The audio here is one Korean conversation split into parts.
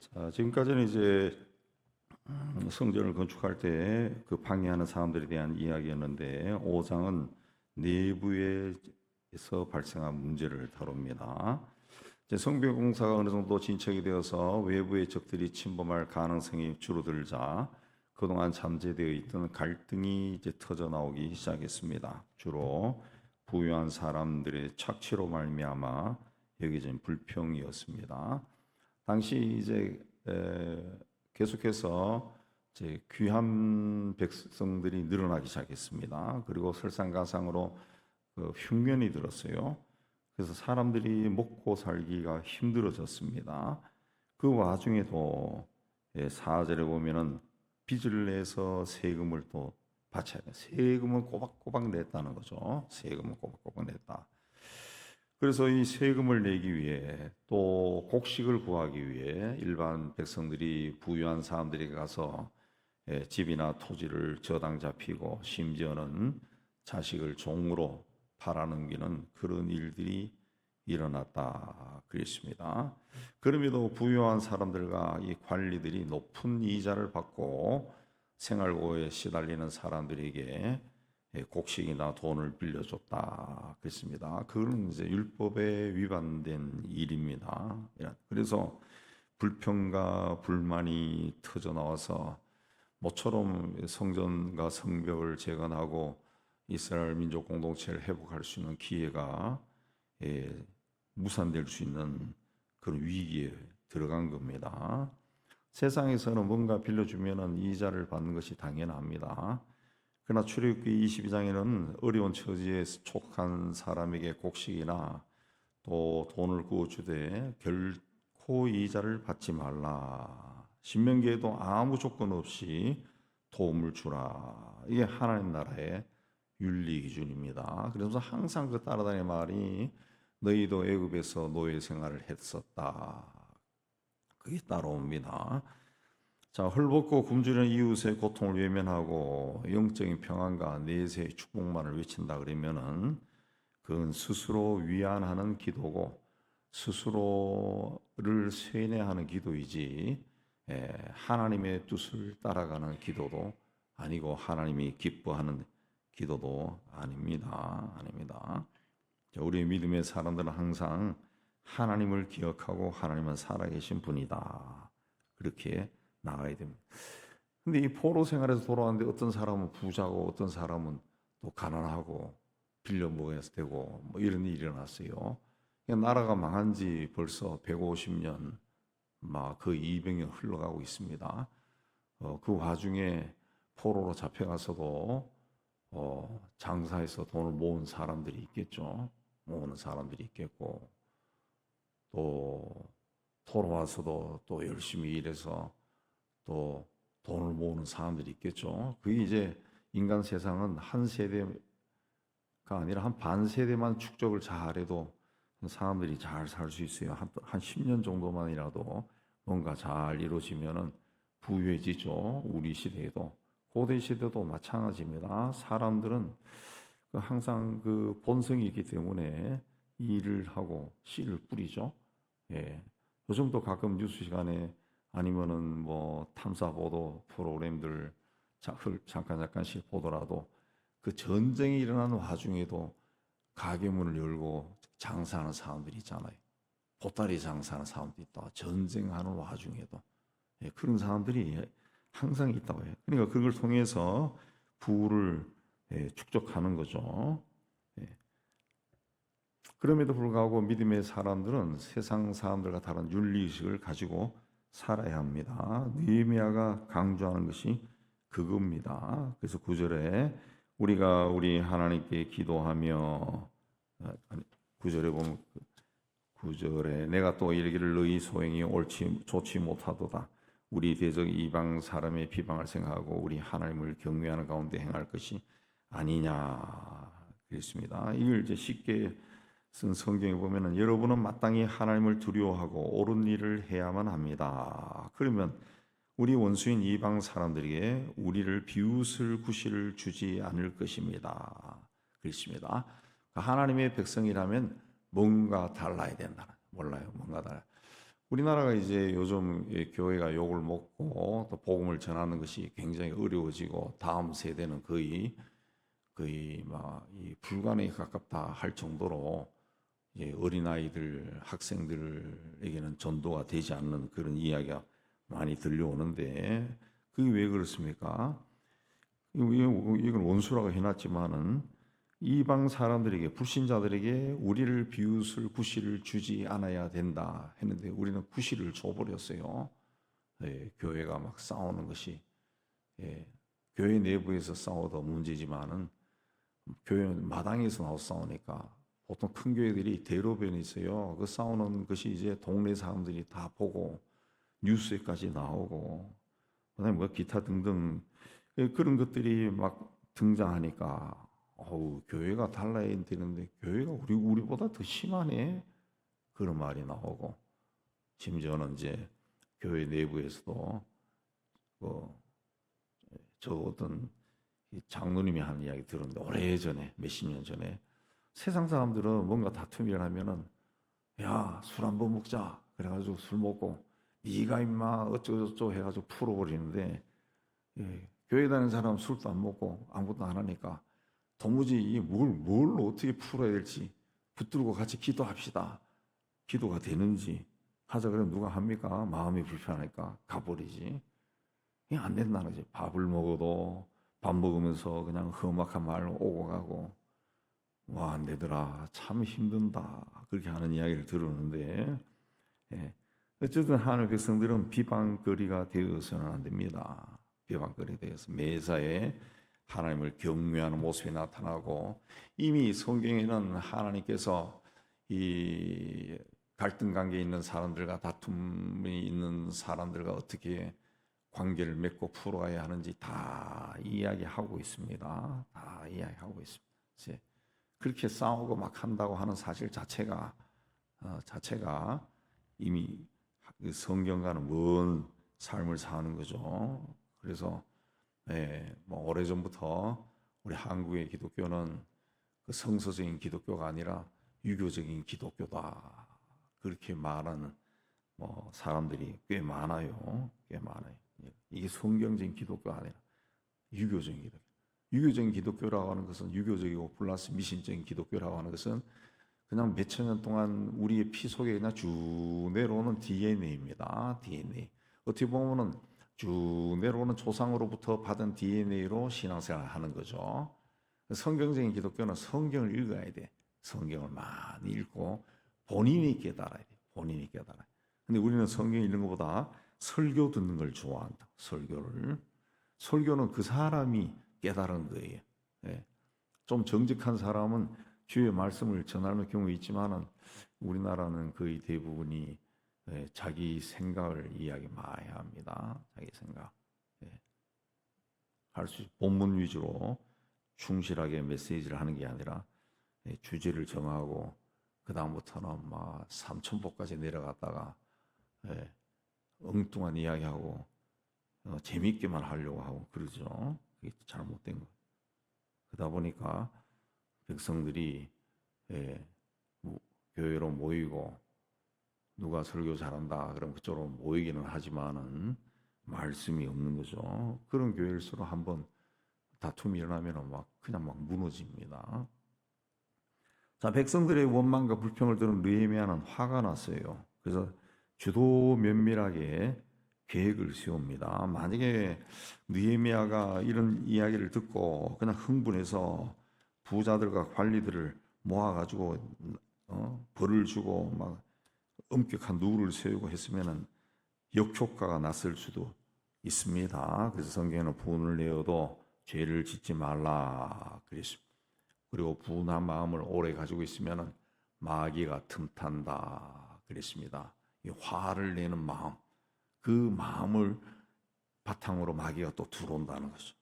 자, 지금까지는 이제 성전을 건축할 때 그 방해하는 사람들에 대한 이야기였는데 5장은 내부에서 발생한 문제를 다룹니다. 이제 성벽 공사가 어느 정도 진척이 되어서 외부의 적들이 침범할 가능성이 줄어들자 그동안 잠재되어 있던 갈등이 이제 터져 나오기 시작했습니다. 주로 부유한 사람들의 착취로 말미암아 여겨진 불평이었습니다. 당시 이제 계속해서 이제 귀한 백성들이 늘어나기 시작했습니다. 그리고 설상가상으로 흉년이 들었어요. 그래서 사람들이 먹고 살기가 힘들어졌습니다. 그 와중에도 4절에 보면은 빚을 내서 세금을 또 바쳐야 돼. 세금은 꼬박꼬박 냈다는 거죠. 세금은 꼬박꼬박 냈다. 그래서 이 세금을 내기 위해 또 곡식을 구하기 위해 일반 백성들이 부유한 사람들에게 가서 집이나 토지를 저당 잡히고 심지어는 자식을 종으로 팔아넘기는 그런 일들이 일어났다 그랬습니다. 그럼에도 부유한 사람들과 이 관리들이 높은 이자를 받고 생활고에 시달리는 사람들에게 곡식이나 돈을 빌려줬다 그랬습니다. 그건 이제 율법에 위반된 일입니다. 그래서 불평과 불만이 터져 나와서 모처럼 성전과 성벽을 재건하고 이스라엘 민족 공동체를 회복할 수 있는 기회가 무산될 수 있는 그런 위기에 들어간 겁니다. 세상에서는 뭔가 빌려주면은 이자를 받는 것이 당연합니다. 그러나 출애굽기 22장에는 어려운 처지에 속한 사람에게 곡식이나 또 돈을 구워주되 결코 이자를 받지 말라. 신명기에도 아무 조건 없이 도움을 주라. 이게 하나님 나라의 윤리 기준입니다. 그래서 항상 그 따라다니는 말이 너희도 애굽에서 노예 생활을 했었다. 그게 따라옵니다. 자, 헐벗고 굶주리는 이웃의 고통을 외면하고 영적인 평안과 내세의 축복만을 외친다 그러면은 그건 스스로 위안하는 기도고 스스로를 세뇌하는 기도이지 하나님의 뜻을 따라가는 기도도 아니고 하나님이 기뻐하는 기도도 아닙니다. 아닙니다. 자, 우리 믿음의 사람들은 항상 하나님을 기억하고 하나님은 살아계신 분이다. 그렇게 나가야 됩니다. 근데 이 포로 생활에서 돌아왔는데 어떤 사람은 부자고 어떤 사람은 또 가난하고 빌려 먹어야 되고 뭐 이런 일이 일어났어요. 나라가 망한 지 벌써 150년, 막 거의 200년 흘러가고 있습니다. 그 와중에 포로로 잡혀가서도 장사해서 돈을 모은 사람들이 있겠죠. 모으는 사람들이 있겠고 또 돌아와서도 또 열심히 일해서 또 돈을 모으는 사람들이 있겠죠. 그게 이제 인간 세상은 한 세대가 아니라 한 반 세대만 축적을 잘해도 사람들이 잘 살 수 있어요. 한 10년 정도만이라도 뭔가 잘 이루어지면은 부유해지죠. 우리 시대에도 고대 시대도 마찬가지입니다. 사람들은 항상 그 본성이 있기 때문에 일을 하고 씨를 뿌리죠. 예. 요즘도 가끔 뉴스 시간에 아니면은 뭐 탐사 보도 프로그램들 잠깐씩 보더라도 그 전쟁이 일어나는 와중에도 가게문을 열고 장사하는 사람들이 있잖아요. 보따리 장사하는 사람도 있다. 전쟁하는 와중에도 그런 사람들이 항상 있다고 해요. 그러니까 그걸 통해서 부를 축적하는 거죠. 그럼에도 불구하고 믿음의 사람들은 세상 사람들과 다른 윤리의식을 가지고 살아야 합니다. 느헤미야가 강조하는 것이 그겁니다. 그래서 9절에 우리가 우리 하나님께 기도하며 9절에 보면 9절에 내가 또 이르기를 너희 소행이 옳지 좋지 못하도다. 우리 대적 이방 사람의 비방을 생각하고 우리 하나님을 경외하는 가운데 행할 것이 아니냐 그랬습니다. 이걸 이제 쉽게 쓴 성경에 보면은 여러분은 마땅히 하나님을 두려워하고 옳은 일을 해야만 합니다. 그러면 우리 원수인 이방 사람들에게 우리를 비웃을 구실을 주지 않을 것입니다. 그렇습니다. 하나님의 백성이라면 뭔가 달라야 된다. 몰라요. 뭔가 달라. 우리나라가 이제 요즘 이 교회가 욕을 먹고 또 복음을 전하는 것이 굉장히 어려워지고 다음 세대는 거의 막 이 불가능에 가깝다 할 정도로 이제 어린아이들, 학생들에게는 전도가 되지 않는 그런 이야기가 많이 들려오는데 그게 왜 그렇습니까? 이건 원수라고 해놨지만은 이방 사람들에게 불신자들에게 우리를 비웃을 구실을 주지 않아야 된다 했는데 우리는 구실을 줘버렸어요. 예, 교회가 막 싸우는 것이 예, 교회 내부에서 싸워도 문제지만은 교회 마당에서 나와 싸우니까 보통 큰 교회들이 대로변이 있어요. 그 싸우는 것이 이제 동네 사람들이 다 보고 뉴스에까지 나오고 그다음에 뭐 기타 등등 그런 것들이 막 등장하니까 어우 교회가 달라야 되는데 교회가 우리보다 더 심하네 그런 말이 나오고 심지어는 이제 교회 내부에서도 저 어떤 장로님이 하는 이야기 들었는데 오래전에 몇십 년 전에 세상 사람들은 뭔가 다툼이 일어나면은 야 술 한번 먹자 그래가지고 술 먹고 네가 임마 어쩌고저쩌고 해가지고 풀어버리는데 예, 교회 다니는 사람은 술도 안 먹고 아무것도 안 하니까 도무지 뭘 어떻게 풀어야 될지 붙들고 같이 기도합시다. 기도가 되는지 하자 그러면 누가 합니까? 마음이 불편하니까 가버리지. 이게 안 된다는 거지. 밥을 먹어도 밥 먹으면서 그냥 험악한 말 오고 가고 와 안 되더라. 참 힘든다. 그렇게 하는 이야기를 들었는데 예. 어쨌든 하늘 백성들은 비방거리가 되어서는 안 됩니다. 비방거리 되어서 매사에 하나님을 경외하는 모습이 나타나고 이미 성경에는 하나님께서 이 갈등 관계에 있는 사람들과 다툼이 있는 사람들과 어떻게 관계를 맺고 풀어가야 하는지 다 이야기하고 있습니다. 다 이야기하고 있습니다. 이제 그렇게 싸우고 막 한다고 하는 사실 자체가 이미 성경과는 먼 삶을 사는 거죠. 그래서 뭐 오래전부터 우리 한국의 기독교는 그 성서적인 기독교가 아니라 유교적인 기독교다. 그렇게 말하는 뭐 사람들이 꽤 많아요. 꽤 많아요. 이게 성경적인 기독교가 아니라 유교적인 기독교. 유교적인 기독교라고 하는 것은 유교적이고 플러스 미신적인 기독교라고 하는 것은 그냥 몇천 년 동안 우리의 피 속에 그냥 쭉 내려오는 DNA입니다. DNA. 어떻게 보면은 쭉 내려오는 조상으로부터 받은 DNA로 신앙생활을 하는 거죠. 성경적인 기독교는 성경을 읽어야 돼. 성경을 많이 읽고 본인이 깨달아야 돼. 본인이 깨달아야 돼. 근데 우리는 성경 읽는 것보다 설교 듣는 걸 좋아한다. 설교는 그 사람이 깨달은 거예요. 예. 좀 정직한 사람은 주의 말씀을 전하는 경우 있지만은 우리나라는 거의 대부분이 자기 생각을 이야기 많이 합니다. 자기 생각. 할 수 본문 위주로 충실하게 메시지를 하는 게 아니라 주제를 정하고 그 다음부터는 막 삼천포까지 내려갔다가 엉뚱한 이야기하고 재밌게만 하려고 하고 그러죠. 그게 잘못된 거. 그러다 보니까 백성들이 교회로 모이고 누가 설교 잘한다 그럼 그쪽으로 모이기는 하지만은 말씀이 없는 거죠. 그런 교회일수록 한번 다툼이 일어나면 그냥 막 무너집니다. 자, 백성들의 원망과 불평을 들은 느헤미야는 화가 났어요. 그래서 주도 면밀하게 계획을 세웁니다. 만약에 느헤미야가 이런 이야기를 듣고 그냥 흥분해서 부자들과 관리들을 모아가지고 벌을 주고 막 엄격한 룰을 세우고 했으면은 역효과가 났을 수도 있습니다. 그래서 성경에는 분을 내어도 죄를 짓지 말라 그랬습니다. 그리고 분한 마음을 오래 가지고 있으면은 마귀가 틈탄다 그랬습니다. 이 화를 내는 마음, 그 마음을 바탕으로 마귀가 또 들어온다는 거죠.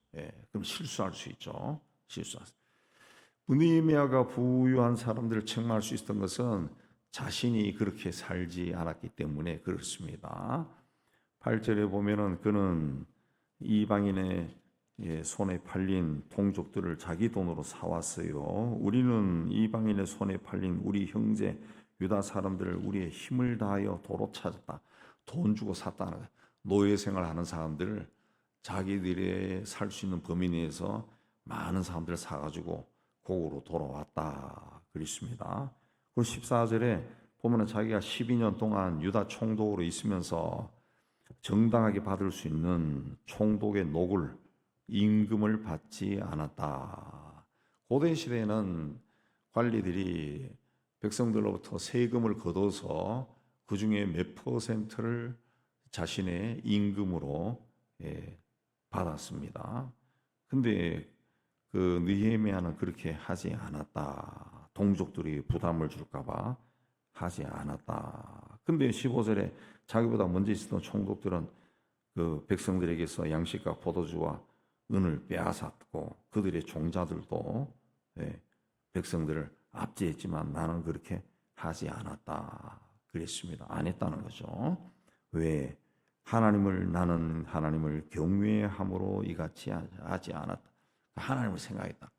그럼 실수할 수 있죠. 실수할 수. 느헤미야가 부유한 사람들을 책망할 수 있었던 것은 자신이 그렇게 살지 않았기 때문에 그렇습니다. 8절에 보면은 그는 이방인의 손에 팔린 동족들을 자기 돈으로 사왔어요. 우리는 이방인의 손에 팔린 우리 형제 유다 사람들을 우리의 힘을 다하여 도로 찾았다. 돈 주고 샀다는 거예요. 노예 생활하는 사람들을 자기들의 살 수 있는 범위 내에서 많은 사람들을 사가지고 고국으로 돌아왔다 그랬습니다. 그 14절에 보면은 자기가 12년 동안 유다 총독으로 있으면서 정당하게 받을 수 있는 총독의 녹을 임금을 받지 않았다. 고대 시대에는 관리들이 백성들로부터 세금을 걷어서 그 중에 몇 퍼센트를 자신의 임금으로 받았습니다. 근데 그 느헤미야는 그렇게 하지 않았다. 동족들이 부담을 줄까봐 하지 않았다. 근데 15절에 자기보다 먼저 있었던 총독들은 그 백성들에게서 양식과 포도주와 은을 빼앗았고 그들의 종자들도 백성들을 압제했지만 나는 그렇게 하지 않았다. 그랬습니다. 안 했다는 거죠. 왜? 나는 하나님을 경외함으로 이같이 하지 않았다. 하나님을 생각했다.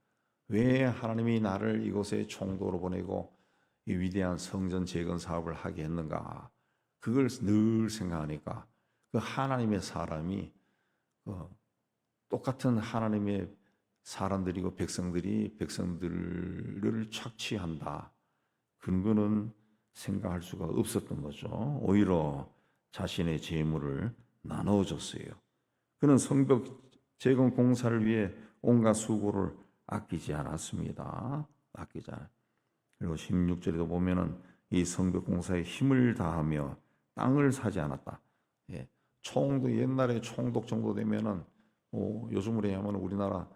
왜 하나님이 나를 이곳에 총독으로 보내고 이 위대한 성전 재건 사업을 하게 했는가? 그걸 늘 생각하니까 그 하나님의 사람이 똑같은 하나님의 사람들이고 백성들을 착취한다. 그런 거는 생각할 수가 없었던 거죠. 오히려 자신의 재물을 나눠줬어요. 그는 성벽 재건 공사를 위해 온갖 수고를 아끼지 않았습니다. 아끼지 않았습니다. 그리고 16절에도 보면은 이 성벽 공사에 힘을 다하며 땅을 사지 않았다. 총도 옛날에 총독 정도 되면은 요즘으로 하면 우리나라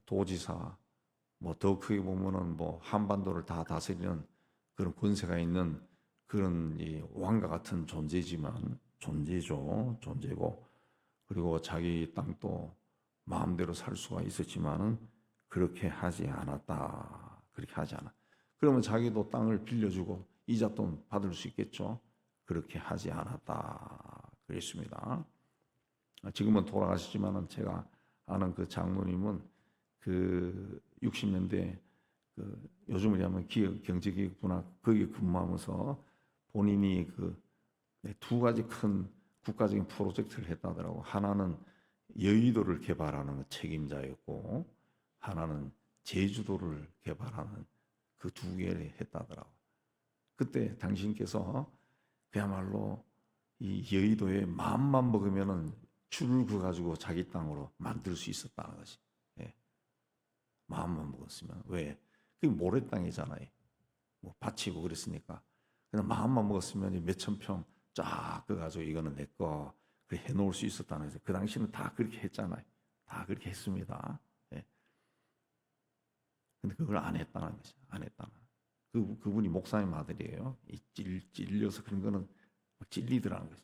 도지사 더 크게 보면은 한반도를 다 다스리는 그런 권세가 있는 그런 이 왕과 같은 존재고 그리고 자기 땅도 마음대로 살 수가 있었지만은 그렇게 하지 않았다. 그렇게 하지 않아. 그러면 자기도 땅을 빌려주고 이자돈 받을 수 있겠죠. 그렇게 하지 않았다. 그랬습니다. 지금은 돌아가시지만은 제가 아는 그 장로님은 그 60년대 그 요즘으로 하면 경제기획부나 거기 근무하면서 본인이 그 두 가지 큰 국가적인 프로젝트를 했다더라고. 하나는 여의도를 개발하는 책임자였고 하나는 제주도를 개발하는 그 두 개를 했다더라고. 그때 당신께서 그야말로 이 여의도에 마음만 먹으면은 줄을 그 가지고 자기 땅으로 만들 수 있었다는 거지. 마음만 먹었으면. 왜? 그게 모래 땅이잖아요. 밭이고 그랬으니까. 그냥 마음만 먹었으면 몇천 평 쫙 그 가지고 이거는 내 거 해놓을 수 있었다는 거죠. 그 당시는 다 그렇게 했잖아요. 다 그렇게 했습니다. 근데 그걸 안 했다는 거죠. 안 했다는. 그분이 목사님 아들이에요. 찔려서 그런 거는 찔리더라는 거죠.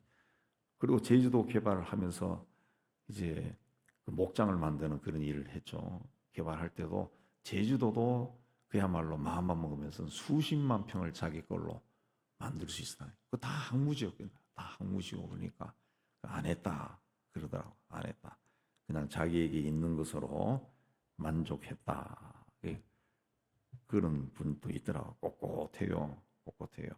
그리고 제주도 개발을 하면서 이제 그 목장을 만드는 그런 일을 했죠. 개발할 때도 제주도도 그야말로 마음만 먹으면서 수십만 평을 자기 걸로 만들 수 있어요. 그거 다 항무지였거든요. 다 항무지고 그러니까 안 했다 그러더라고. 안 했다. 그냥 자기에게 있는 것으로 만족했다. 그런 분도 있더라고. 꼿꼿해요.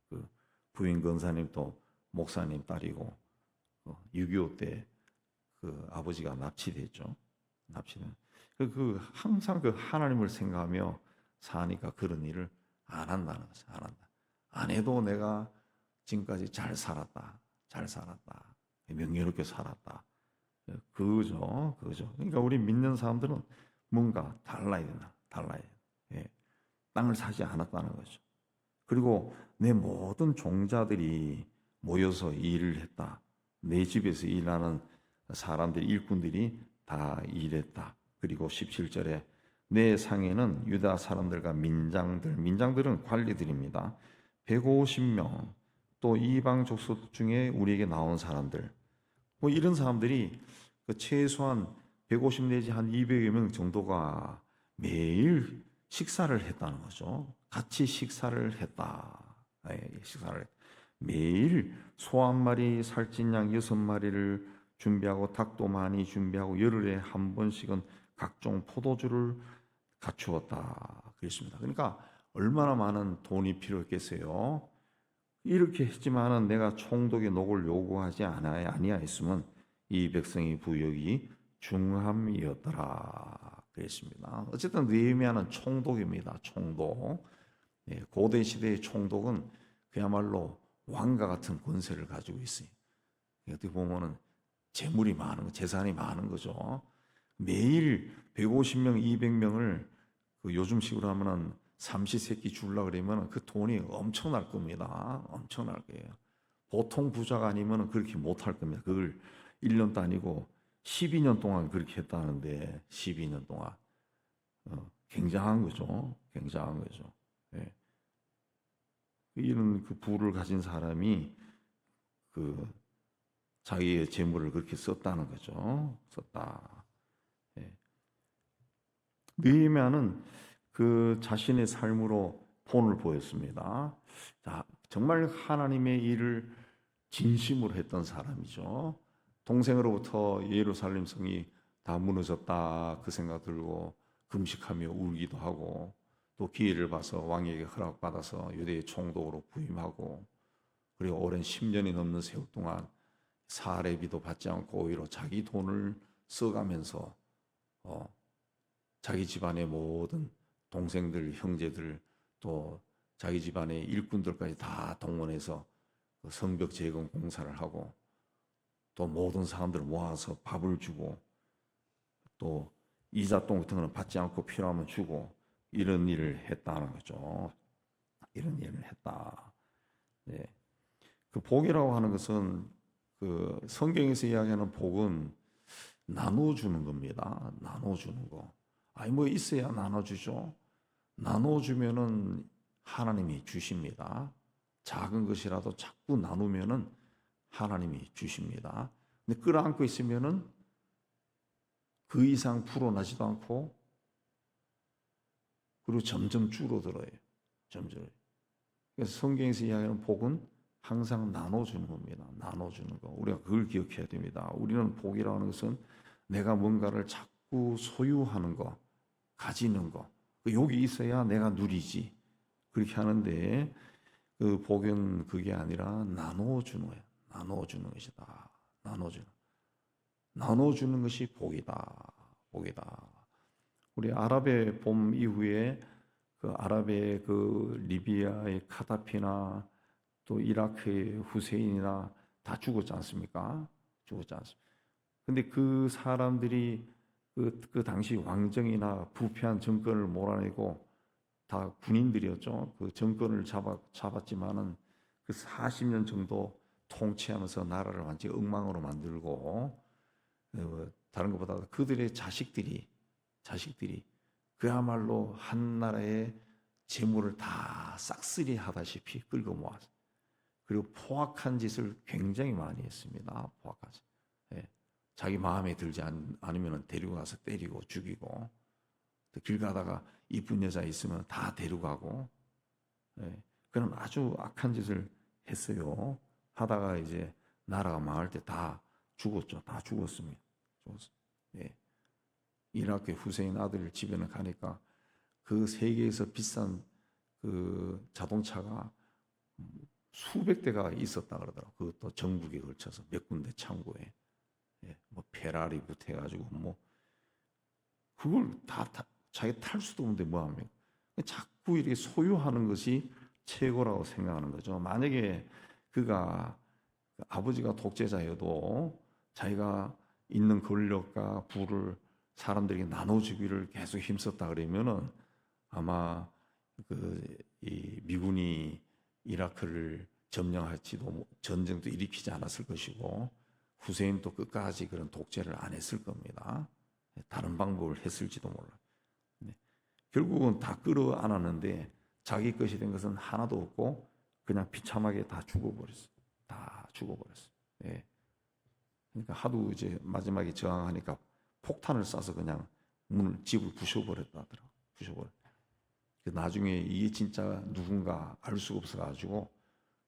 그 부인 권사님도 목사님 딸이고 6.25 때 그 아버지가 납치됐죠. 납치된. 항상 그 하나님을 생각하며 사니까 그런 일을 안 한다는 거죠. 안 한다. 안 해도 내가 지금까지 잘 살았다. 명예롭게 살았다. 그거죠. 그러니까 우리 믿는 사람들은 뭔가 달라야 된다. 땅을 사지 않았다는 거죠. 그리고 내 모든 종자들이 모여서 일을 했다. 내 집에서 일하는 사람들, 일꾼들이 다 일했다. 그리고 17절에 내 상에는 유다 사람들과 민장들은 관리들입니다. 150명, 또 이방 족속 중에 우리에게 나온 사람들, 이런 사람들이 최소한 150 내지 한 200여 명 정도가 매일 식사를 했다는 거죠. 같이 식사를 했다. 매일 소 한 마리, 살찐 양 6마리를 준비하고 닭도 많이 준비하고 열흘에 한 번씩은 각종 포도주를 갖추었다. 그랬습니다. 그러니까 얼마나 많은 돈이 필요했겠어요. 이렇게 했지만은 내가 총독의 녹을 요구하지 아니하였으면 이 백성의 부역이 중함이었더라 그랬습니다. 어쨌든 느헤미야는 총독입니다. 총독. 예, 고대 시대의 총독은 그야말로 왕과 같은 권세를 가지고 있어요. 어떻게 보면은 재물이 많은 거, 재산이 많은 거죠. 매일 150명, 200명을 그 요즘식으로 하면은 삼시세끼 주려고 그러면 그 돈이 엄청날 겁니다. 엄청날 거예요. 보통 부자가 아니면 그렇게 못할 겁니다. 그걸 1년도 아니고 12년 동안 그렇게 했다는데 12년 동안 굉장한 거죠. 굉장한 거죠. 예. 이런 그 부를 가진 사람이 그 자기의 재물을 그렇게 썼다는 거죠. 썼다. 예. 느헤미야는 그 자신의 삶으로 본을 보였습니다. 자, 정말 하나님의 일을 진심으로 했던 사람이죠. 동생으로부터 예루살렘 성이 다 무너졌다 그 생각 들고 금식하며 울기도 하고 또 기회를 봐서 왕에게 허락받아서 유대의 총독으로 부임하고 그리고 오랜 10년이 넘는 세월 동안 사례비도 받지 않고 오히려 자기 돈을 써가면서 자기 집안의 모든 동생들, 형제들 또 자기 집안의 일꾼들까지 다 동원해서 성벽 재건 공사를 하고 또 모든 사람들을 모아서 밥을 주고 또 이자돈 같은 거는 받지 않고 필요하면 주고 이런 일을 했다는 거죠. 이런 일을 했다. 네. 그 복이라고 하는 것은 그 성경에서 이야기하는 복은 나눠주는 겁니다. 나눠주는 거. 아니 뭐 있어야 나눠주죠. 나눠주면은 하나님이 주십니다. 작은 것이라도 자꾸 나누면은 하나님이 주십니다. 근데 끌어안고 있으면은 그 이상 불어나지도 않고 그리고 점점 줄어들어요. 점점. 그래서 성경에서 이야기하는 복은 항상 나눠주는 겁니다. 나눠주는 거. 우리가 그걸 기억해야 됩니다. 우리는 복이라고 하는 것은 내가 뭔가를 자꾸 소유하는 거, 가지는 거. 여기 있어야 내가 누리지. 그렇게 하는데 그 복은 그게 아니라 나눠주는 거예요. 나눠주는 것이다. 나눠주는 것이 복이다. 복이다. 우리 아랍의 봄 이후에 그 아랍의 그 리비아의 카다피나 또 이라크의 후세인이나 다 죽었지 않습니까? 죽었지 않습니까? 근데 그 사람들이 그 당시 왕정이나 부패한 정권을 몰아내고 다 군인들이었죠. 그 정권을 잡았지만은 그 40년 정도 통치하면서 나라를 완전히 엉망으로 만들고 다른 것보다 그들의 자식들이 그야말로 한 나라의 재물을 다 싹쓸이 하다시피 끌고 모았어요. 그리고 포악한 짓을 굉장히 많이 했습니다. 포악한 짓. 예. 자기 마음에 들지 않으면 데리고 가서 때리고 죽이고 또 길 가다가 이쁜 여자 있으면 다 데려가고 예. 그런 아주 악한 짓을 했어요. 하다가 이제 나라가 망할 때 다 죽었죠. 다 죽었습니다. 예. 이라크 후세인 아들 집에는 가니까 그 세계에서 비싼 그 자동차가 수백 대가 있었다 그러더라고. 그것도 전국에 걸쳐서 몇 군데 창고에. 예, 뭐 페라리부터 해가지고 뭐 그걸 다 자기 탈 수도 없는데 뭐 합니까? 자꾸 이렇게 소유하는 것이 최고라고 생각하는 거죠. 만약에 그가 아버지가 독재자여도 자기가 있는 권력과 부를 사람들에게 나눠주기를 계속 힘썼다 그러면은 아마 이 미군이 이라크를 점령할지도 전쟁도 일으키지 않았을 것이고 후세인도 끝까지 그런 독재를 안 했을 겁니다. 다른 방법을 했을지도 몰라. 결국은 다 끌어안았는데 자기 것이 된 것은 하나도 없고 그냥 비참하게 다 죽어버렸어. 다 죽어버렸어. 예. 그러니까 하도 이제 마지막에 저항하니까 폭탄을 쏴서 그냥 집을 부셔버렸다 하더라고. 부셔버렸. 나중에 이게 진짜 누군가 알 수가 없어가지고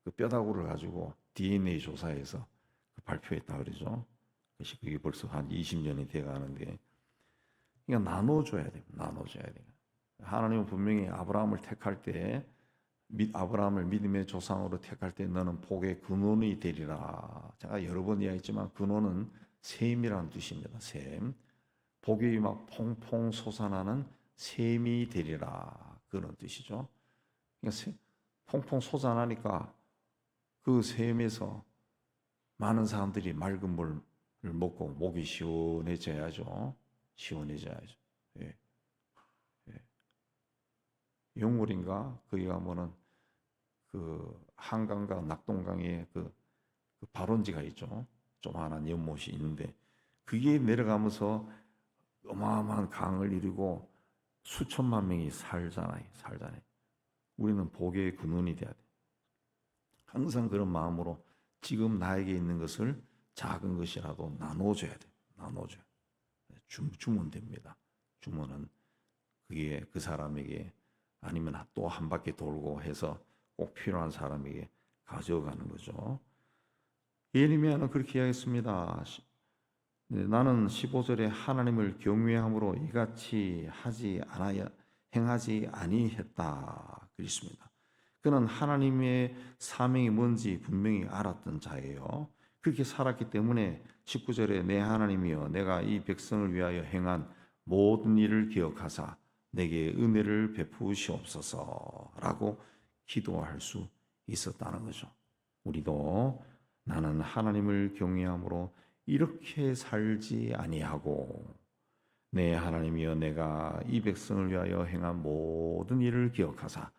그 뼈다구를 가지고 DNA 조사해서 발표했다 그러죠. 그게 벌써 한 20년이 돼가는데, 그러니까 나눠줘야 돼. 나눠줘야 돼. 하나님은 분명히 아브라함을 택할 때 아브라함을 믿음의 조상으로 택할 때 너는 복의 근원이 되리라. 제가 여러 번 이야기했지만 근원은 샘이라는 뜻입니다. 샘. 복이 막 퐁퐁 솟아나는 샘이 되리라. 그런 뜻이죠. 그러니까 퐁퐁 솟아나니까 그 샘에서 많은 사람들이 맑은 물을 먹고 목이 시원해져야죠. 시원해져야죠. 예. 예. 영월인가 거기 가면은 그 한강과 낙동강에 그 발원지가 있죠. 조그마한 연못이 있는데 그게 내려가면서 어마어마한 강을 이루고 수천만 명이 살잖아요. 우리는 복의 근원이 돼야 돼. 항상 그런 마음으로 지금 나에게 있는 것을 작은 것이라도 나눠줘야 돼. 나눠줘야 돼. 주면 됩니다. 주면은 그게 그 사람에게 아니면 또 한 바퀴 돌고 해서 꼭 필요한 사람에게 가져가는 거죠. 예레미야는 그렇게 이야기했습니다. 나는 15절에 하나님을 경외함으로 이같이 행하지 아니했다 그랬습니다. 그는 하나님의 사명이 뭔지 분명히 알았던 자예요. 그렇게 살았기 때문에 19절에 내 하나님이여 내가 이 백성을 위하여 행한 모든 일을 기억하사 내게 은혜를 베푸시옵소서라고 기도할 수 있었다는 거죠. 우리도 나는 하나님을 경외함으로 이렇게 살지 아니하고 내 하나님이여 내가 이 백성을 위하여 행한 모든 일을 기억하사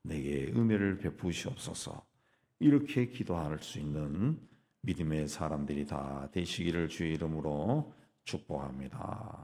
내게 은혜를 베푸시옵소서 이렇게 기도할 수 있는 믿음의 사람들이 다 되시기를 주의 이름으로 축복합니다.